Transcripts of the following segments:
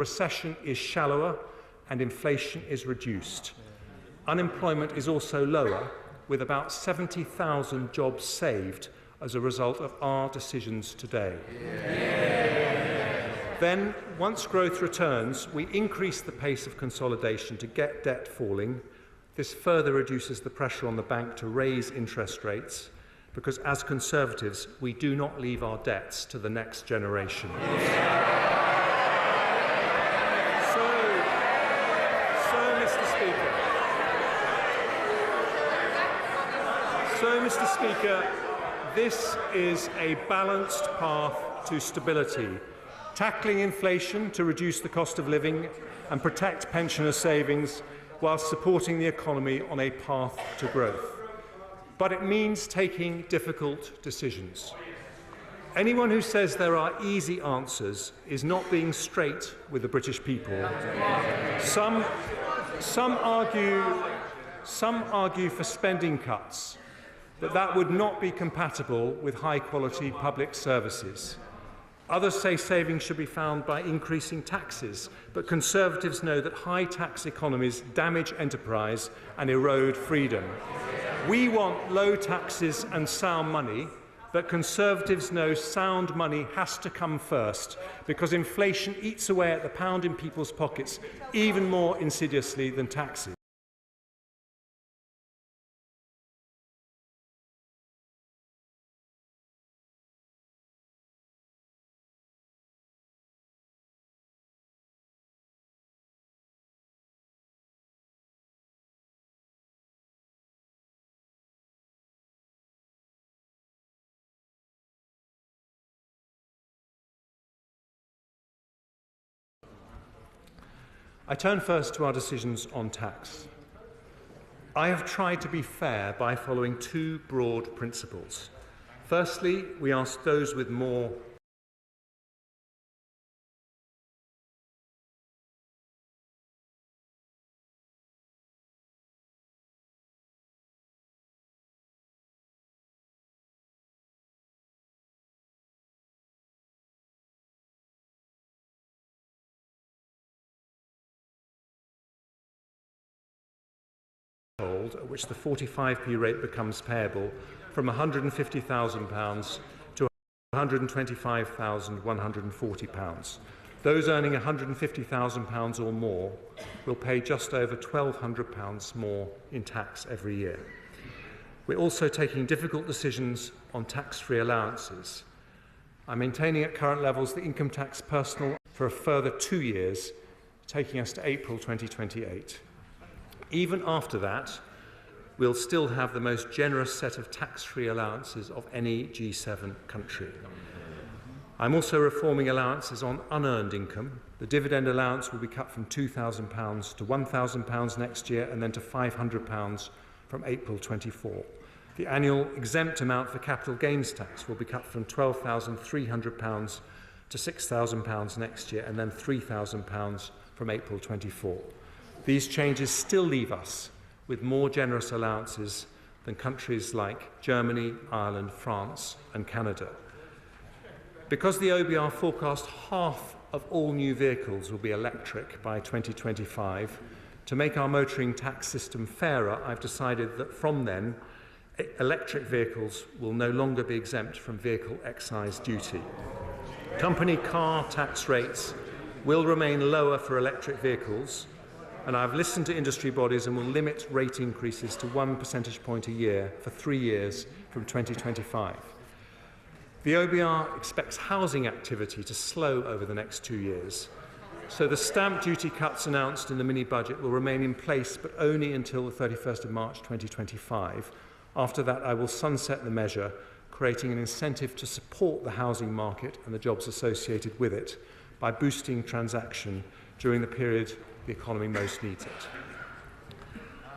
recession is shallower and inflation is reduced. Unemployment is also lower, with about 70,000 jobs saved as a result of our decisions today. Then, once growth returns, we increase the pace of consolidation to get debt falling. This further reduces the pressure on the bank to raise interest rates, because as Conservatives, we do not leave our debts to the next generation. Mr. Speaker, this is a balanced path to stability, tackling inflation to reduce the cost of living and protect pensioners' savings whilst supporting the economy on a path to growth. But it means taking difficult decisions. Anyone who says there are easy answers is not being straight with the British people. Some argue for spending cuts, but that would not be compatible with high-quality public services. Others say savings should be found by increasing taxes, but Conservatives know that high-tax economies damage enterprise and erode freedom. We want low taxes and sound money, but Conservatives know sound money has to come first, because inflation eats away at the pound in people's pockets even more insidiously than taxes. I turn first to our decisions on tax. I have tried to be fair by following two broad principles. Firstly, we ask those with more at which the 45p rate becomes payable from £150,000 to £125,140. Those earning £150,000 or more will pay just over £1,200 more in tax every year. We're also taking difficult decisions on tax-free allowances. I'm maintaining at current levels the income tax personal for a further 2 years, taking us to April 2028. Even after that, we'll still have the most generous set of tax-free allowances of any G7 country. I'm also reforming allowances on unearned income. The dividend allowance will be cut from £2,000 to £1,000 next year and then to £500 from April 24. The annual exempt amount for capital gains tax will be cut from £12,300 to £6,000 next year and then £3,000 from April 24. These changes still leave us with more generous allowances than countries like Germany, Ireland, France and Canada. Because the OBR forecast half of all new vehicles will be electric by 2025, to make our motoring tax system fairer, I've decided that from then, electric vehicles will no longer be exempt from vehicle excise duty. Company car tax rates will remain lower for electric vehicles, and I've listened to industry bodies and will limit rate increases to 1 percentage point a year for 3 years from 2025. The OBR expects housing activity to slow over the next 2 years, so the stamp duty cuts announced in the mini-budget will remain in place, but only until the 31st of March 2025. After that, I will sunset the measure, creating an incentive to support the housing market and the jobs associated with it by boosting transaction during the period the economy most needs it.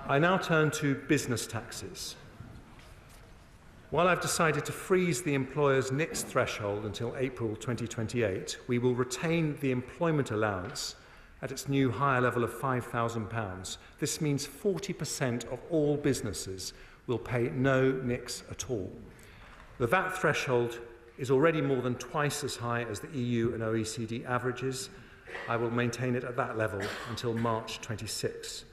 I now turn to business taxes. While I've decided to freeze the employer's NICS threshold until April 2028, we will retain the employment allowance at its new higher level of £5,000. This means 40% of all businesses will pay no NICS at all. The VAT threshold is already more than twice as high as the EU and OECD averages, I will maintain it at that level until March 26.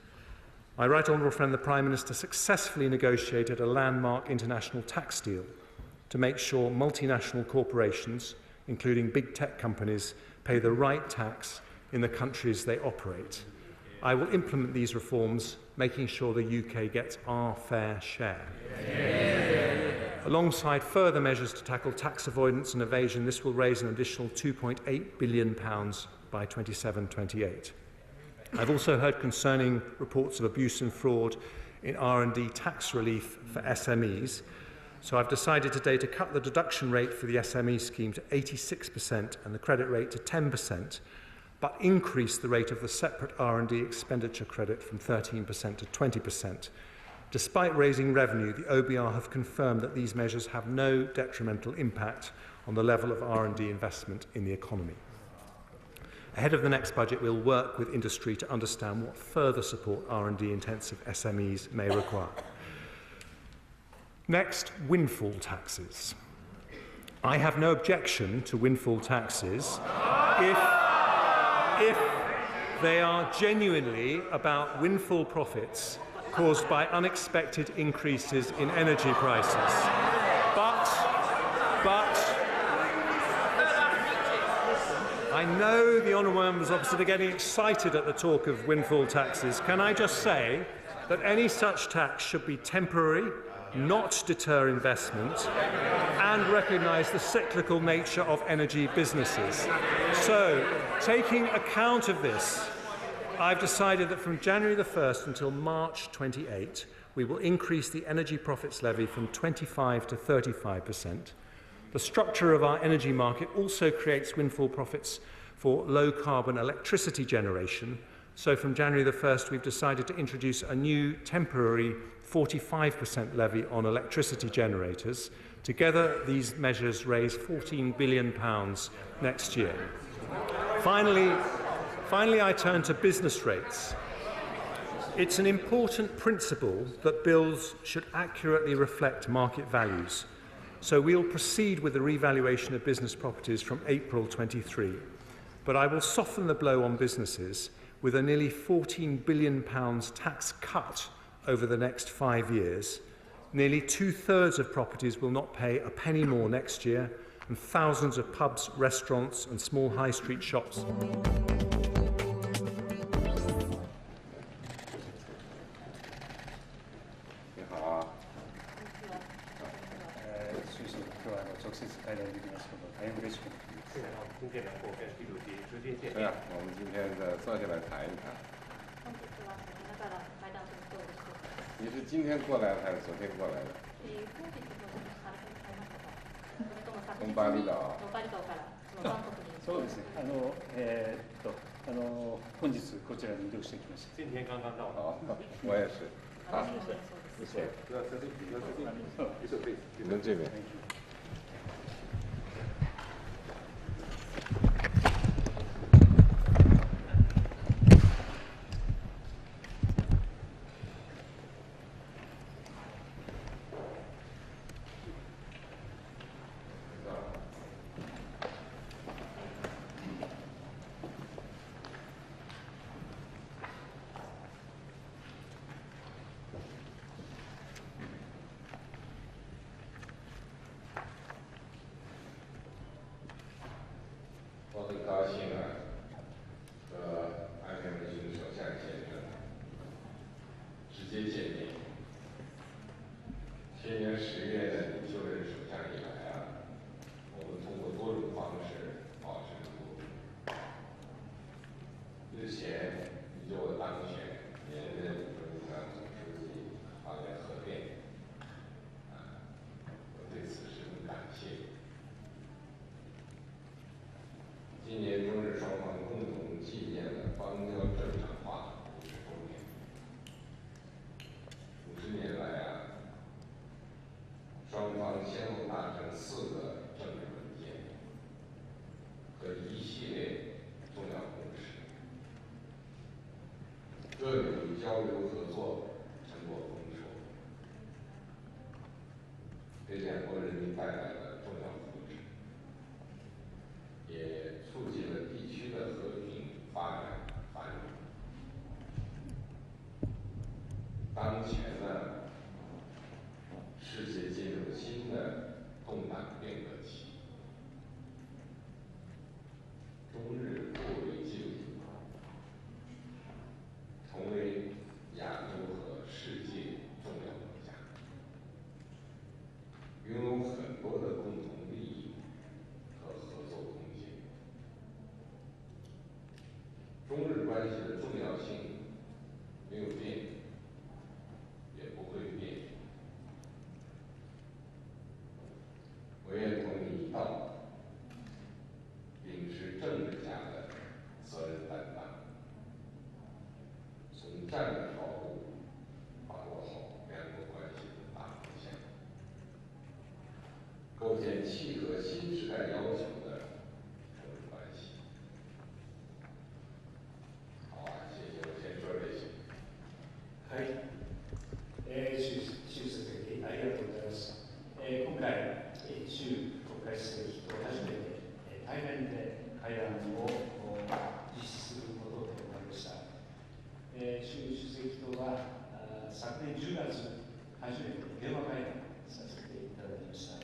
My right honourable friend the Prime Minister successfully negotiated a landmark international tax deal to make sure multinational corporations, including big tech companies, pay the right tax in the countries they operate. I will implement these reforms, making sure the UK gets our fair share. Alongside further measures to tackle tax avoidance and evasion, this will raise an additional £2.8 billion by 27-28. I've also heard concerning reports of abuse and fraud in R&D tax relief for SMEs, so I've decided today to cut the deduction rate for the SME scheme to 86% and the credit rate to 10%, but increase the rate of the separate R&D expenditure credit from 13% to 20%. Despite raising revenue, the OBR have confirmed that these measures have no detrimental impact on the level of R&D investment in the economy. Ahead of the next budget, we'll work with industry to understand what further support R&D intensive SMEs may require. Next, windfall taxes. I have no objection to windfall taxes if they are genuinely about windfall profits caused by unexpected increases in energy prices. But I know the honourable members opposite are getting excited at the talk of windfall taxes. Can I just say that any such tax should be temporary, not deter investment, and recognise the cyclical nature of energy businesses. So, taking account of this, I've decided that from January the 1st until March 28, we will increase the energy profits levy from 25 to 35%. The structure of our energy market also creates windfall profits for low-carbon electricity generation. So from January the 1st, we've decided to introduce a new temporary 45% levy on electricity generators. Together, these measures raise £14 billion next year. Finally, I turn to business rates. It's an important principle that bills should accurately reflect market values. So we'll proceed with the revaluation of business properties from April 23. But I will soften the blow on businesses with a nearly £14 billion tax cut over the next 5 years. Nearly 2/3 of properties will not pay a penny more next year, and thousands of pubs, restaurants and small high street shops. 当前呢，世界进入新的动荡变革期，中日互为镜子，成为亚洲和世界重要国家，拥有很多的共同利益和合作空间。中日关系的重要性没有变，也不会变。我愿同你一道，秉持政治家的责任担当，从战略角度把握好两国关系的大方向，构建契合新时代要求的中日关系。好啊，谢谢，我先说这些。はい、習主席ありがとうございます。今回、習国家主席と初めて対面で会談を実施することとなりました。習主席とは昨年10月、初めて電話会談させていただきました。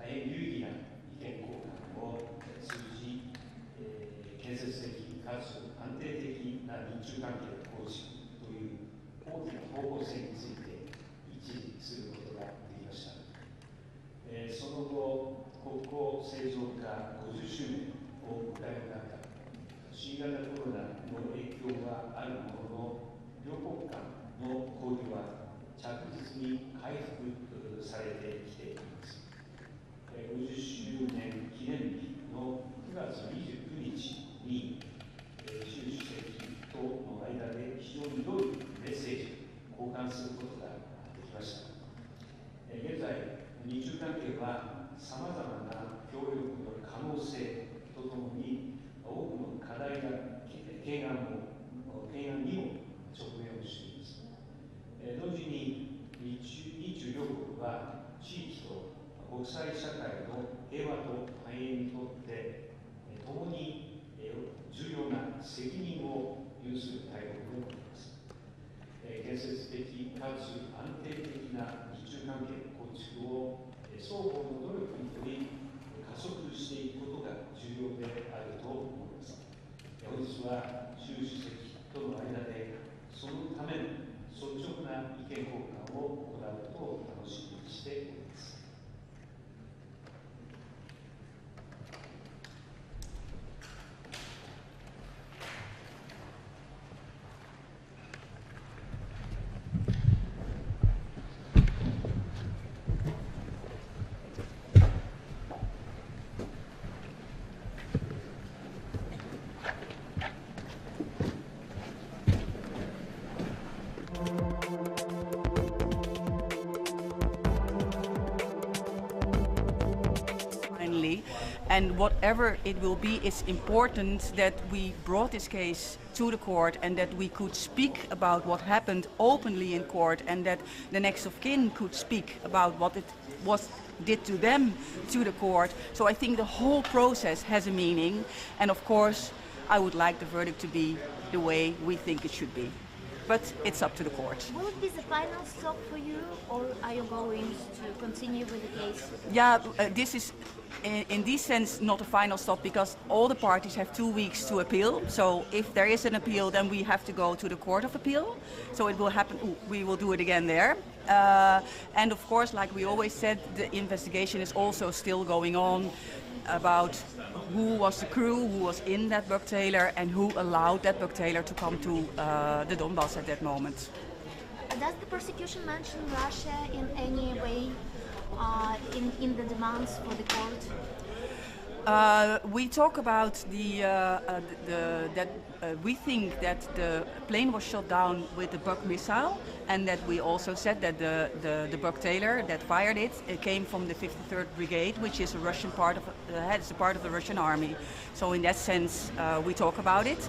大変有意義な意見交換を通じ、建設的かつ安定的な日中関係の構築という大きな方向性について一致することができました。その後、国交正常化50周年を迎える中、新型コロナの影響はあるものの、両国間の交流は着実に回復されてきています。50周年記念日の9月29日に、習主席との間で非常に良いメッセージを交換することができました。現在、日中関係はさまざまな協力の可能性とともに多くの課題や懸案にも直面をしています。同時に日中両国は地域と国際社会の平和と繁栄にとって共に重要な責任を有する大国であります。建設的かつ安定的な日中関係の構築を双方の努力により加速していくことが重要であると思います。本日は習主席との間でそのための率直な意見交換を行うことを楽しみにしております。And whatever it will be, it's important that we brought this case to the court and that we could speak about what happened openly in court, and that the next of kin could speak about what it did to them to the court. So I think the whole process has a meaning, and of course I would like the verdict to be the way we think it should be. But it's up to the court. Will it be the final stop for you, or are you going to continue with the case? Yeah, this is in this sense not a final stop, because all the parties have 2 weeks to appeal. So if there is an appeal, then we have to go to the Court of Appeal. So it will happen, we will do it again there. And of course, like we always said, the investigation is also still going on about who was the crew, who was in that bugtailor, and who allowed that bugtailor to come to the Donbass at that moment. Does the prosecution mention Russia in any way in the demands for the court? We talk about that we think that the plane was shot down with the Buk missile, and that we also said that the bugtailor that fired it came from the 53rd Brigade, which is a Russian part of it's a part of the Russian army. So in that sense, we talk about it.